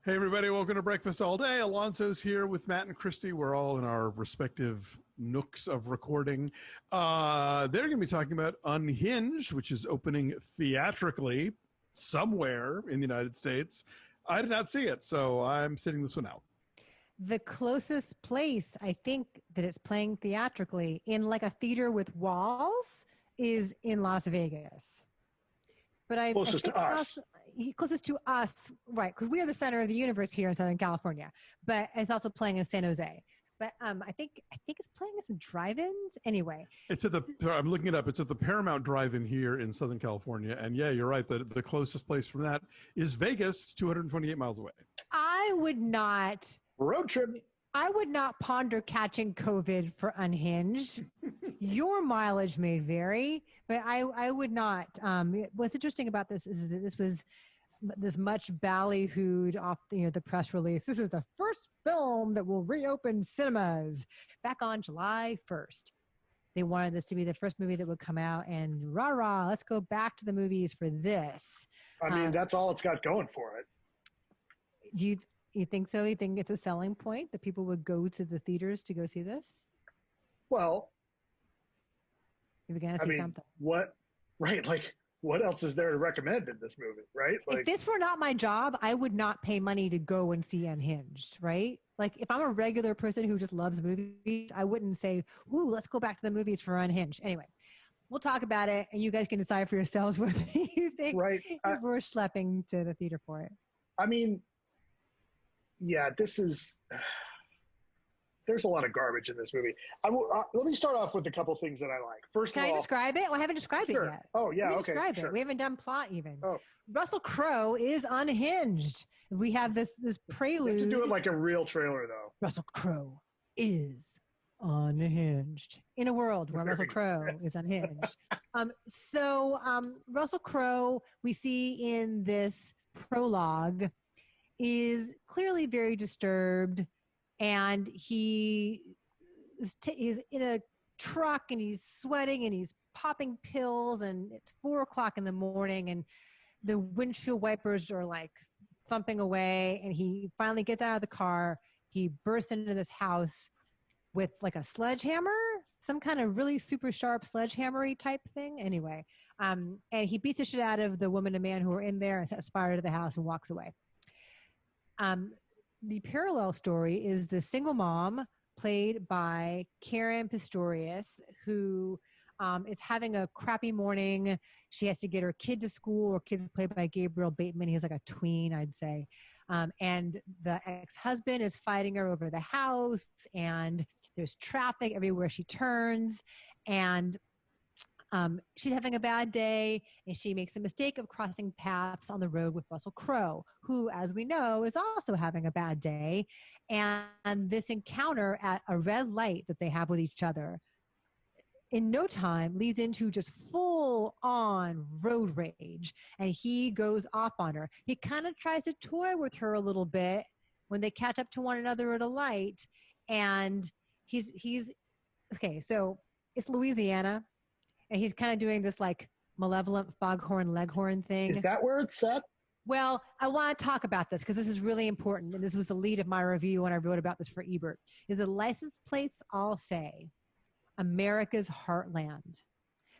Hey everybody, welcome to Breakfast All Day. Alonso's here with Matt and Christy. We're all in our respective nooks of recording. They're going to be talking about Unhinged, which is opening theatrically somewhere in the United States. I did not see it, so I'm sitting this one out. The closest place I think that it's playing theatrically in like a theater with walls is in Las Vegas. But Closest to us. Closest to us, right? Because we are the center of the universe here in Southern California. But it's also playing in San Jose. But I think it's playing at some drive-ins. Anyway, it's at the. I'm looking it up. It's at the Paramount Drive-In here in Southern California. And yeah, you're right. The closest place from that is Vegas, 228 miles away. I would not road trip. I would not ponder catching COVID for Unhinged. Your mileage may vary, but I would not. What's interesting about this is that this was this much ballyhooed off the press release. This is the first film that will reopen cinemas back on July 1st. They wanted this to be the first movie that would come out, and rah, let's go back to the movies for this. I mean, that's all it's got going for it. You think so? You think it's a selling point that people would go to the theaters to go see this? Well, you're going to see something. What? Right. Like, what else is there to recommend in this movie? Right. Like, if this were not my job, I would not pay money to go and see Unhinged. Right. Like, if I'm a regular person who just loves movies, I wouldn't say, "Ooh, let's go back to the movies for Unhinged." Anyway, we'll talk about it, and you guys can decide for yourselves whether you think it's worth schlepping to the theater for it. I mean. Yeah, there's a lot of garbage in this movie. Let me start off with a couple things that I like. First Can of all, I describe it? Well, I haven't described it yet. Oh, yeah, okay. Describe it. We haven't done plot even. Oh. Russell Crowe is unhinged. We have this prelude. You have to do it like a real trailer, though. Russell Crowe is unhinged in a world where Russell Crowe is unhinged. Russell Crowe, we see in this prologue, is clearly very disturbed, and he is in a truck, and he's sweating, and he's popping pills, and it's 4:00 in the morning, and the windshield wipers are like thumping away, and he finally gets out of the car. He bursts into this house with like a sledgehammer, some kind of really super sharp sledgehammer-y type thing. Anyway, and he beats the shit out of the woman and man who are in there and sets fire to the house and walks away. The parallel story is the single mom played by Caren Pistorius, who is having a crappy morning. She has to get her kid to school. Her kid's played by Gabriel Bateman. He's like a tween, I'd say. And the ex-husband is fighting her over the house, and there's traffic everywhere she turns. And she's having a bad day, and she makes the mistake of crossing paths on the road with Russell Crowe, who, as we know, is also having a bad day. And this encounter at a red light that they have with each other in no time leads into just full-on road rage, and he goes off on her. He kind of tries to toy with her a little bit when they catch up to one another at a light, and he's okay, so it's Louisiana. And he's kind of doing this like malevolent foghorn leghorn thing. Is that where it's set? Well, I want to talk about this because this is really important. And this was the lead of my review when I wrote about this for Ebert. Is the license plates all say America's heartland,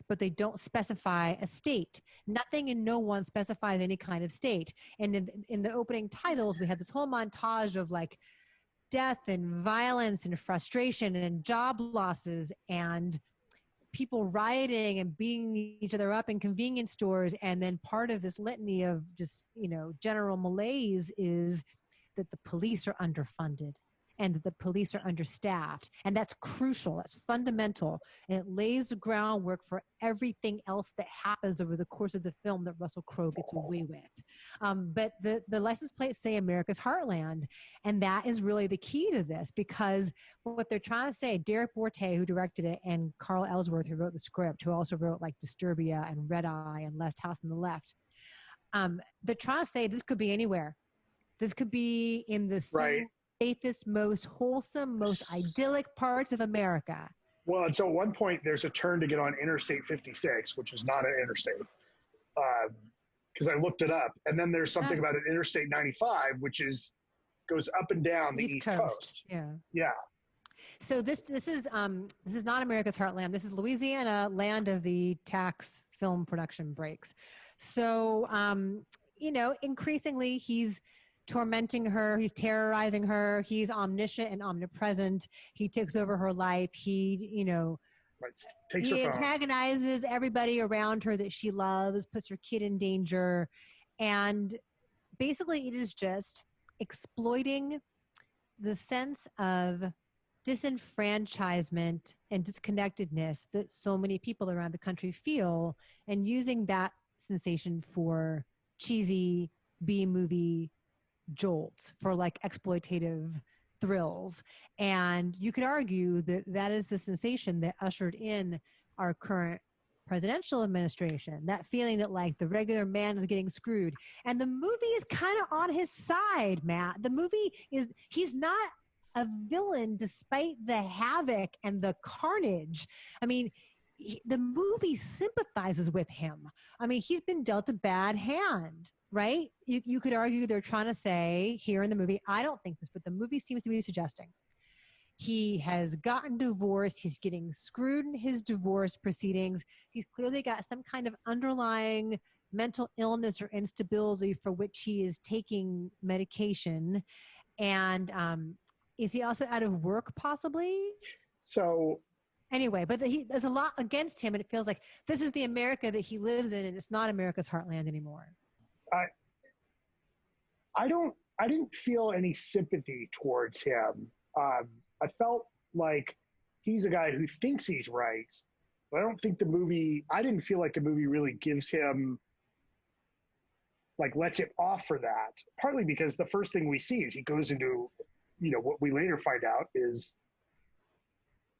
but they don't specify a state. Nothing and no one specifies any kind of state. And in the opening titles, we had this whole montage of like death and violence and frustration and job losses and people rioting and beating each other up in convenience stores. And then part of this litany of just, general malaise is that the police are underfunded and that the police are understaffed. And that's crucial. That's fundamental. And it lays the groundwork for everything else that happens over the course of the film that Russell Crowe gets away with. But the license plates say America's heartland. And that is really the key to this, because what they're trying to say, Derrick Borte, who directed it, and Carl Ellsworth, who wrote the script, who also wrote like Disturbia and Red Eye and Last House on the Left, they're trying to say this could be anywhere. This could be in the safest, most wholesome, most idyllic parts of America. Well, and so at one point there's a turn to get on Interstate 56, which is not an interstate. because I looked it up. And then there's something about an Interstate 95, which goes up and down the East Coast. Yeah. Yeah. So this is not America's Heartland. This is Louisiana, land of the tax film production breaks. So, increasingly he's tormenting her. He's terrorizing her. He's omniscient and omnipresent. He takes over her life. He antagonizes everybody around her that she loves, puts her kid in danger. And basically it is just exploiting the sense of disenfranchisement and disconnectedness that so many people around the country feel, and using that sensation for cheesy B-movie jolts, for like exploitative thrills. And you could argue that that is the sensation that ushered in our current presidential administration, that feeling that like the regular man is getting screwed. And the movie is kind of on his side, Matt. The movie he's not a villain despite the havoc and the carnage. I mean, the movie sympathizes with him. I mean, he's been dealt a bad hand, right? You could argue they're trying to say here in the movie, I don't think this, but the movie seems to be suggesting he has gotten divorced. He's getting screwed in his divorce proceedings. He's clearly got some kind of underlying mental illness or instability for which he is taking medication. And is he also out of work possibly? So anyway, but there's a lot against him, and it feels like this is the America that he lives in, and it's not America's heartland anymore. I didn't feel any sympathy towards him. I felt like he's a guy who thinks he's right, but I didn't feel like the movie really gives him, like, lets him off for that. Partly because the first thing we see is he goes into, what we later find out is,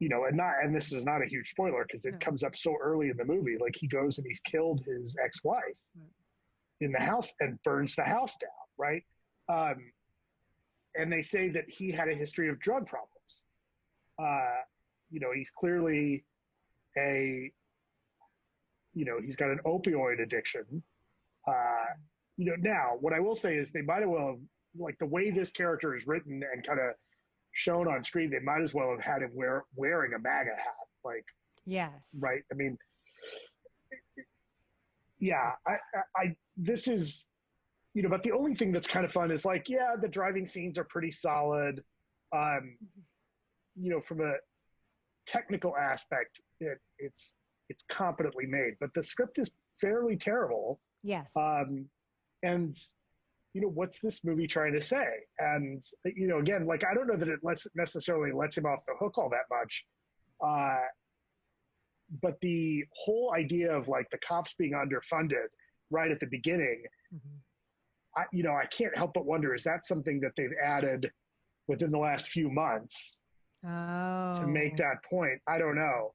and this is not a huge spoiler because it comes up so early in the movie, like he goes and he's killed his ex-wife in the house and burns the house down, right? And they say that he had a history of drug problems. He's clearly he's got an opioid addiction. Now what I will say is they might have well have, like the way this character is written and kind of shown on screen, they might as well have had him wearing a MAGA hat. Like, yes. Right. I mean, yeah, this is, but the only thing that's kind of fun is like, yeah, the driving scenes are pretty solid. From a technical aspect, it's competently made, but the script is fairly terrible. Yes. And what's this movie trying to say? And, again, like, I don't know that it necessarily lets him off the hook all that much. But the whole idea of like the cops being underfunded right at the beginning, I can't help but wonder, is that something that they've added within the last few months to make that point? I don't know.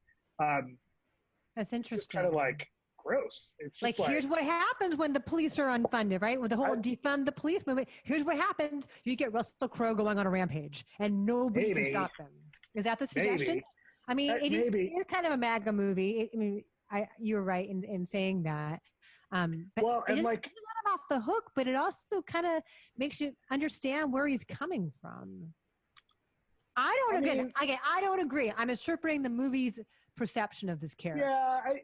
That's interesting. Kind of like gross. It's like, here's what happens when the police are unfunded, right? With the whole defund the police movement. Here's what happens. You get Russell Crowe going on a rampage and nobody can stop them. Is that the suggestion? Maybe. I mean, it is kind of a MAGA movie. You're right in saying that. But it let him off the hook, but it also kind of makes you understand where he's coming from. I don't agree. I'm interpreting the movie's perception of this character. Yeah, I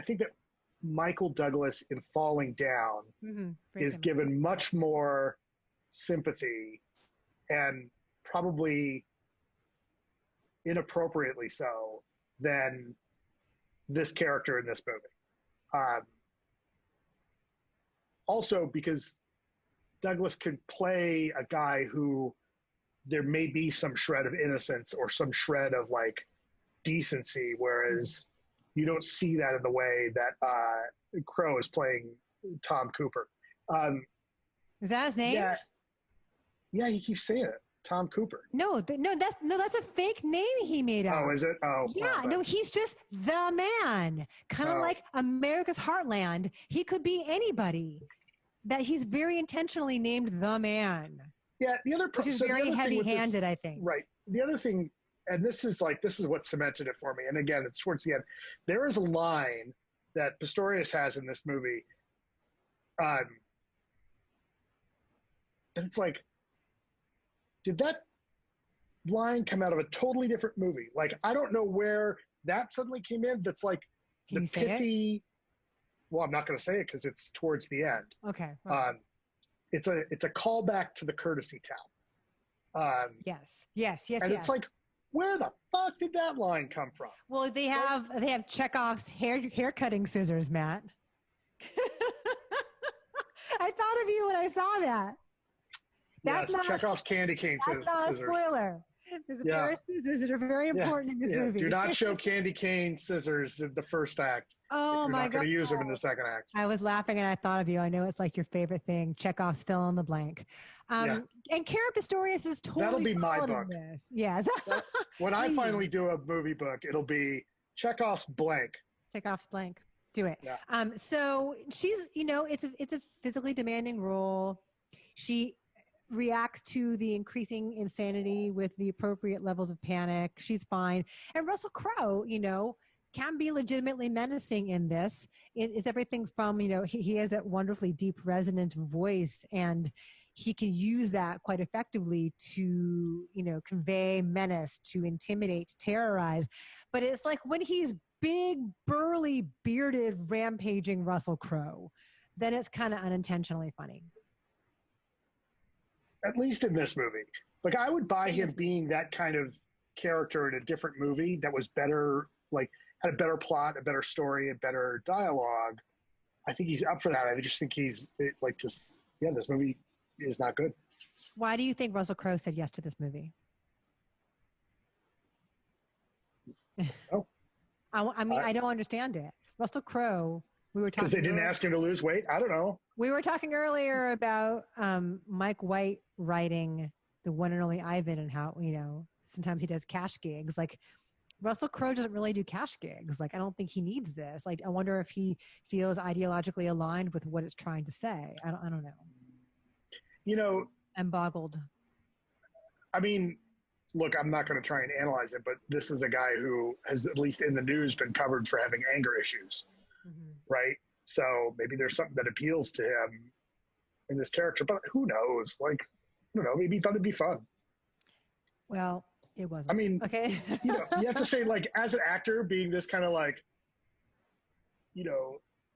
think that Michael Douglas in Falling Down is given much more sympathy, and probably inappropriately so, than this character in this movie. Also because Douglas could play a guy who there may be some shred of innocence or some shred of like decency, whereas you don't see that in the way that Crowe is playing Tom Cooper. Is that his name? Yeah, he keeps saying it. Tom Cooper. No, that's a fake name he made up. Oh, is it? Oh, yeah. No, he's just the man. Kind of like America's Heartland. He could be anybody. That he's very intentionally named the man. Yeah, the other which is very heavy-handed, I think. Right. The other thing, and this is what cemented it for me. And again, it's towards the end. There is a line that Pistorius has in this movie. And it's like, did that line come out of a totally different movie? Like, I don't know where that suddenly came in. That's like Can the pithy. Well, I'm not going to say it because it's towards the end. Okay. Right. It's a callback to the Courtesy Town. Yes. And it's like, where the fuck did that line come from? Well, they have Chekhov's hair cutting scissors, Matt. I thought of you when I saw that. That's not Chekhov's candy cane scissors. That's not a spoiler. There's a pair of scissors that are very important in this movie. Do not show candy cane scissors in the first act. Oh, my God. You're not going to use them in the second act. I was laughing and I thought of you. I know it's like your favorite thing. Chekhov's fill in the blank. And Caren Pistorius is totally That'll be my book. This. Yes. When I finally do a movie book, it'll be Chekhov's blank. Chekhov's blank. Do it. Yeah. So she's, it's a physically demanding role. She reacts to the increasing insanity with the appropriate levels of panic. She's fine. And Russell Crowe, can be legitimately menacing in this. It's everything from, he has that wonderfully deep, resonant voice, and he can use that quite effectively to, convey menace, to intimidate, to terrorize. But it's like when he's big, burly, bearded, rampaging Russell Crowe, then it's kind of unintentionally funny. At least in this movie. Like, I would buy him being that kind of character in a different movie that was better, like, had a better plot, a better story, a better dialogue. I think he's up for that. I just think this movie is not good. Why do you think Russell Crowe said yes to this movie? Oh. I don't understand it. Russell Crowe, we were talking because they didn't ask him to lose weight. I don't know. We were talking earlier about Mike White writing The One and Only Ivan and how, sometimes he does cash gigs. Like, Russell Crowe doesn't really do cash gigs. Like, I don't think he needs this. Like, I wonder if he feels ideologically aligned with what it's trying to say. I don't know. I'm boggled. I mean, look, I'm not going to try and analyze it, but this is a guy who has, at least in the news, been covered for having anger issues. Mm-hmm. Right? So maybe there's something that appeals to him in this character, but who knows? Like, I don't know, maybe he thought it'd be fun. Well, it wasn't. I mean, okay. You have to say, like, as an actor, being this kind of like,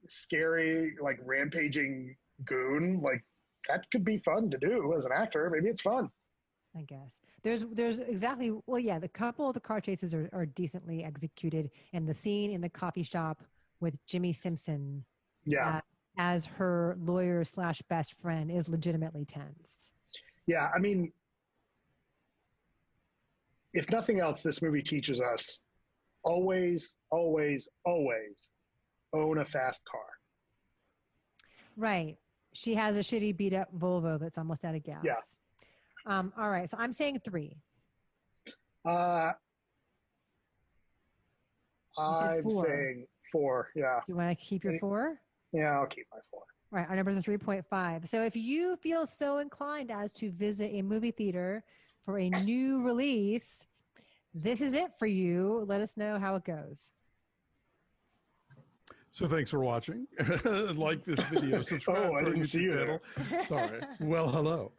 scary, like rampaging goon, like that could be fun to do as an actor. Maybe it's fun. I guess there's exactly, the couple of the car chases are decently executed, and the scene in the coffee shop with Jimmi Simpson as her lawyer / best friend is legitimately tense. Yeah, I mean, if nothing else, this movie teaches us always, always, always own a fast car. Right. She has a shitty beat up Volvo that's almost out of gas. Yeah. All right. So I'm saying 3. I'm saying 4. Yeah. Do you want to keep your 4? Yeah, I'll keep my 4. Right. Our numbers are 3.5. So if you feel so inclined as to visit a movie theater for a new release, this is it for you. Let us know how it goes. So thanks for watching. Like this video, subscribe to our YouTube channel. Sorry. Well, hello.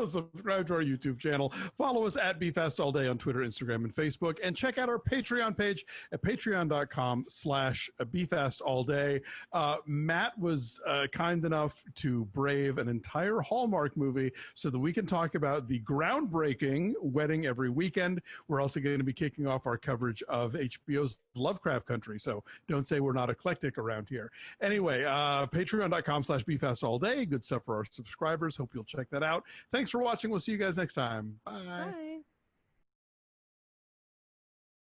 Subscribe to our YouTube channel. Follow us at BeFastAllDay on Twitter, Instagram, and Facebook. And check out our Patreon page at patreon.com/BeFastAllDay. Matt was kind enough to brave an entire Hallmark movie so that we can talk about the groundbreaking Wedding Every Weekend. We're also going to be kicking off our coverage of HBO's Lovecraft Country. So don't say we're not eclectic around here. Anyway, patreon.com/BeFastAllDay. Good stuff for our subscribers. Hope you'll check that out. Thanks for watching. We'll see you guys next time. Bye. Bye.